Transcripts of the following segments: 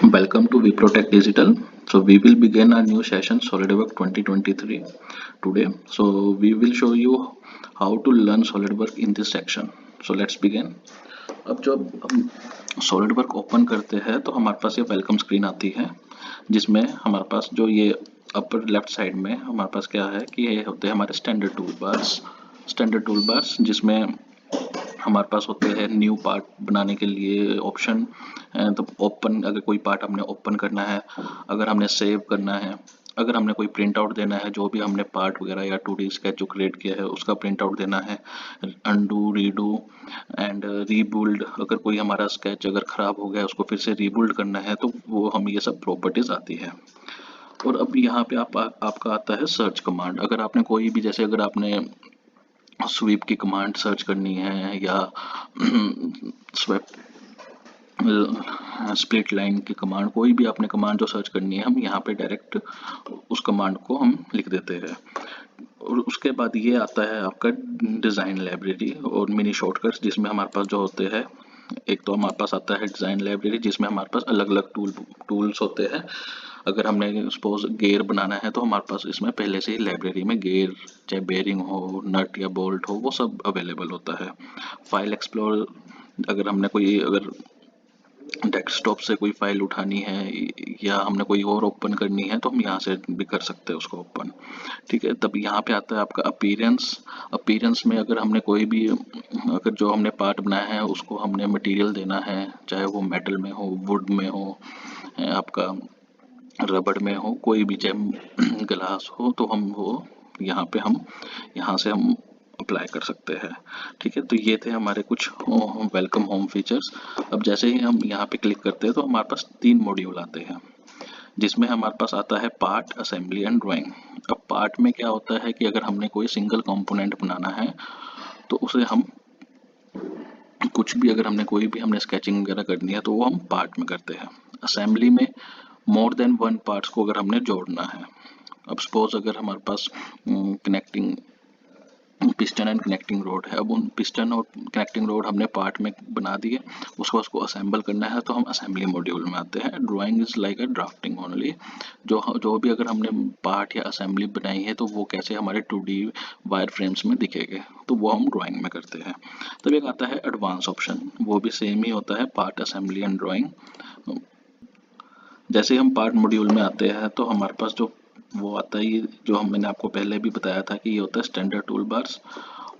Welcome to Viprotech Digital. So we will begin our new session SolidWorks 2023 today. So we will show you how to learn SolidWorks in this section. So let's begin. अब जब हम SolidWorks open करते हैं तो हमारे पास ये welcome screen आती है, जिसमें हमारे पास जो ये अपर लेफ्ट साइड में हमारे पास क्या है कि ये होते हैं हमारे स्टैंडर्ड टूल बार्स जिसमें हमारे पास होते हैं न्यू पार्ट बनाने के लिए ऑप्शन। तो ओपन, अगर कोई पार्ट हमने ओपन करना है, अगर हमने सेव करना है, अगर हमने कोई प्रिंट आउट देना है, जो भी हमने पार्ट वगैरह या 2D स्केच जो क्रिएट किया है उसका प्रिंट आउट देना है, अनडू, रीडू एंड रीबिल्ड, अगर कोई हमारा स्केच अगर ख़राब हो गया उसको फिर से रीबिल्ड करना है तो वो हम ये सब प्रॉपर्टीज़ आती है। और अब यहाँ पे आपका आता है सर्च कमांड। अगर आपने कोई भी, जैसे अगर आपने स्वीप की कमांड सर्च करनी है या स्वेप स्प्लिट लाइन की कमांड, कोई भी आपने कमांड जो सर्च करनी है, हम यहाँ पे डायरेक्ट उस कमांड को हम लिख देते हैं। और उसके बाद ये आता है आपका डिज़ाइन लाइब्रेरी और मिनी शॉर्टकट्स, जिसमें हमारे पास जो होते हैं, एक तो हमारे पास आता है डिज़ाइन लाइब्रेरी जिसमें हमारे पास अलग अलग टूल्स होते हैं। अगर हमने सपोज गेयर बनाना है तो हमारे पास इसमें पहले से ही लाइब्रेरी में गेयर, चाहे बेयरिंग हो, नट या बोल्ट हो, वो सब अवेलेबल होता है। फाइल एक्सप्लोर, अगर हमने कोई अगर डेस्कटॉप से कोई फाइल उठानी है या हमने कोई और ओपन करनी है तो हम यहाँ से भी कर सकते हैं उसको ओपन। ठीक है, तब यहाँ पे आता है आपका अपीयरेंस में अगर हमने कोई भी, अगर जो हमने पार्ट बनाया है उसको हमने मटेरियल देना है, चाहे वो मेटल में हो, वुड में हो, आपका रबड़ में हो, कोई भी, चाहे ग्लास हो, तो हम वो यहाँ से हम अप्लाई कर सकते हैं। ठीक है, तो ये थे हमारे कुछ वेलकम होम फीचर्स। अब जैसे ही हम यहाँ पे क्लिक करते हैं तो हमारे पास 3 मॉड्यूल आते हैं, जिसमें हमारे पास आता है पार्ट, असेंबली एंड ड्राइंग। अब पार्ट में क्या होता है कि अगर हमने कोई सिंगल कंपोनेंट बनाना है तो उसे हम कुछ भी, अगर हमने कोई भी हमने स्केचिंग वगैरह करनी है तो वो हम पार्ट में करते हैं। असेंबली में मोर देन वन पार्ट्स को अगर हमने जोड़ना है, अब सपोज अगर हमारे पास connecting piston and connecting rod है, अब उन पिस्टन और कनेक्टिंग रोड हमने पार्ट में बना दिए, उसको असेंबल करना है तो हम असेंबली मॉड्यूल में आते हैं। Drawing is like a drafting only, जो भी अगर हमने पार्ट या असेंबली बनाई है तो वो कैसे हमारे 2D वायर फ्रेम्स में दिखेंगे, तो वो हम ड्राइंग में करते हैं। तब एक आता है एडवांस ऑप्शन, वो भी सेम ही होता है, पार्ट, असेंबली एंड ड्राइंग। जैसे ही हम पार्ट मॉड्यूल में आते हैं तो हमारे पास जो वो आता है, ये जो मैंने आपको पहले भी बताया था कि ये होता है स्टैंडर्ड टूल बार्स।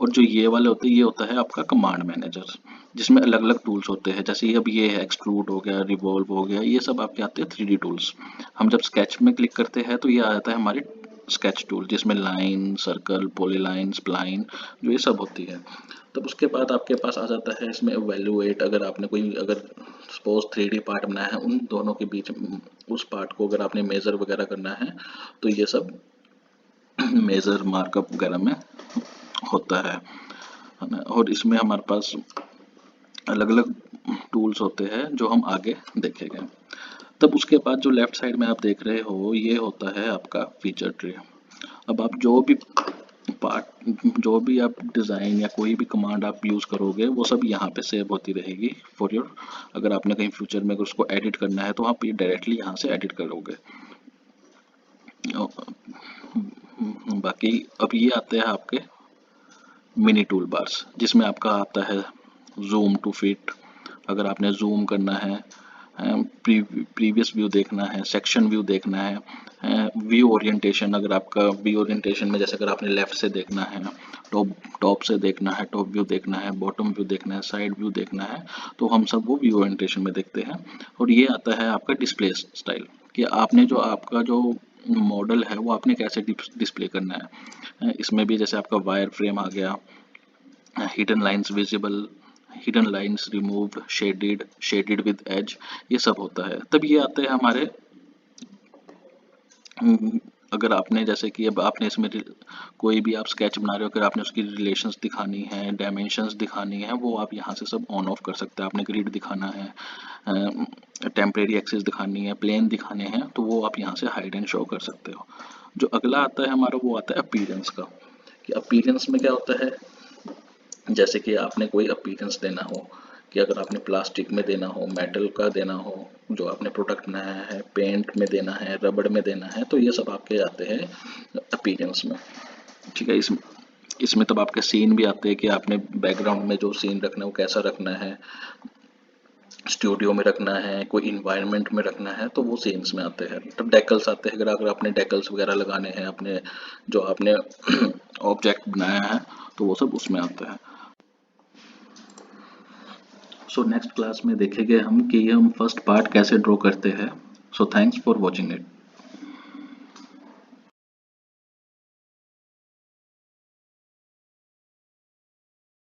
और जो ये वाले होते हैं ये होता है आपका कमांड मैनेजर, जिसमें अलग अलग टूल्स होते हैं। जैसे अब ये है एक्सट्रूड हो गया, रिवॉल्व हो गया, ये सब आपके आते हैं 3D टूल्स। हम जब स्केच में क्लिक करते हैं तो ये आ जाता है हमारी स्केच टूल, जिसमें लाइन, सर्कल, पॉलीलाइन, स्प्लाइन, जो ये सब होती है। तब उसके बाद आपके पास आ जाता है इसमें इवैल्यूएट। अगर आपने कोई, अगर सपोज 3D पार्ट बनाया है, उन दोनों के बीच उस पार्ट को अगर आपने मेजर वगैरह करना है तो ये सब मेजर मार्कअप वगैरह में होता है ना। और इसमें हमारे पास अलग अलग टूल्स होते हैं जो हम आगे देखेंगे। तब उसके बाद जो लेफ्ट साइड में आप देख रहे हो ये होता है आपका फीचर ट्री। अब आप जो भी आप डिज़ाइन या कोई भी कमांड आप यूज़ करोगे वो सब यहाँ पे सेव होती रहेगी फॉर योर, अगर आपने कहीं फ्यूचर में अगर उसको एडिट करना है तो आप ये डायरेक्टली यहाँ से एडिट करोगे। बाकी अब ये आते हैं आपके मिनी टूल बार्स, जिसमें आपका आता है जूम टू फिट, अगर आपने जूम करना है, प्रीवियस व्यू देखना है, सेक्शन व्यू देखना है, व्यू ओरिएंटेशन, अगर आपका व्यू ओरिएंटेशन में जैसे अगर आपने लेफ्ट से देखना है, टॉप से देखना है, टॉप व्यू देखना है, बॉटम व्यू देखना है, साइड व्यू देखना है, तो हम सब वो व्यू ओरिएंटेशन में देखते हैं। और ये आता है आपका डिस्प्ले स्टाइल, कि आपने जो आपका जो मॉडल है वो आपने कैसे डिस्प्ले करना है। इसमें भी जैसे आपका वायर फ्रेम आ गया, hidden lines visible, hidden lines removed, shaded with edge, ये सब होता है। तब ये आते हैं हमारे अगर आपने जैसे कि अब आपने इसमें कोई भी आप स्केच बना रहे हो, अगर आपने उसकी रिलेशंस दिखानी है, डायमेंशंस दिखानी है, वो आप यहाँ से सब ऑन ऑफ कर सकते हैं। आपने ग्रिड दिखाना है, टेम्परेरी एक्सिस दिखानी है, प्लेन दिखाने हैं, तो वो आप यहाँ से हाइड एंड शो कर सकते हो। जो अगला आता है हमारा वो आता है अपीयरेंस का, कि अपीयरेंस में क्या होता है, जैसे कि आपने कोई अपीयरेंस देना हो, कि अगर आपने प्लास्टिक में देना हो, मेटल का देना हो, जो आपने प्रोडक्ट बनाया है, पेंट में देना है, रबड़ में देना है, तो ये सब आपके आते हैं अपीयरेंस में। ठीक है, इसमें तब आपके सीन भी आते हैं कि आपने बैकग्राउंड में जो सीन रखना है वो कैसा रखना है, स्टूडियो में रखना है, कोई इन्वायरमेंट में रखना है, तो वो सीन्स में आते हैं। तब डेकल्स आते हैं, अगर आपने डेकल्स वगैरह लगाने हैं अपने जो आपने ऑब्जेक्ट बनाया है, तो वो सब उसमें आता है। सो नेक्स्ट क्लास में देखेंगे हम कि हम फर्स्ट पार्ट कैसे ड्रॉ करते हैं। So thanks for watching it.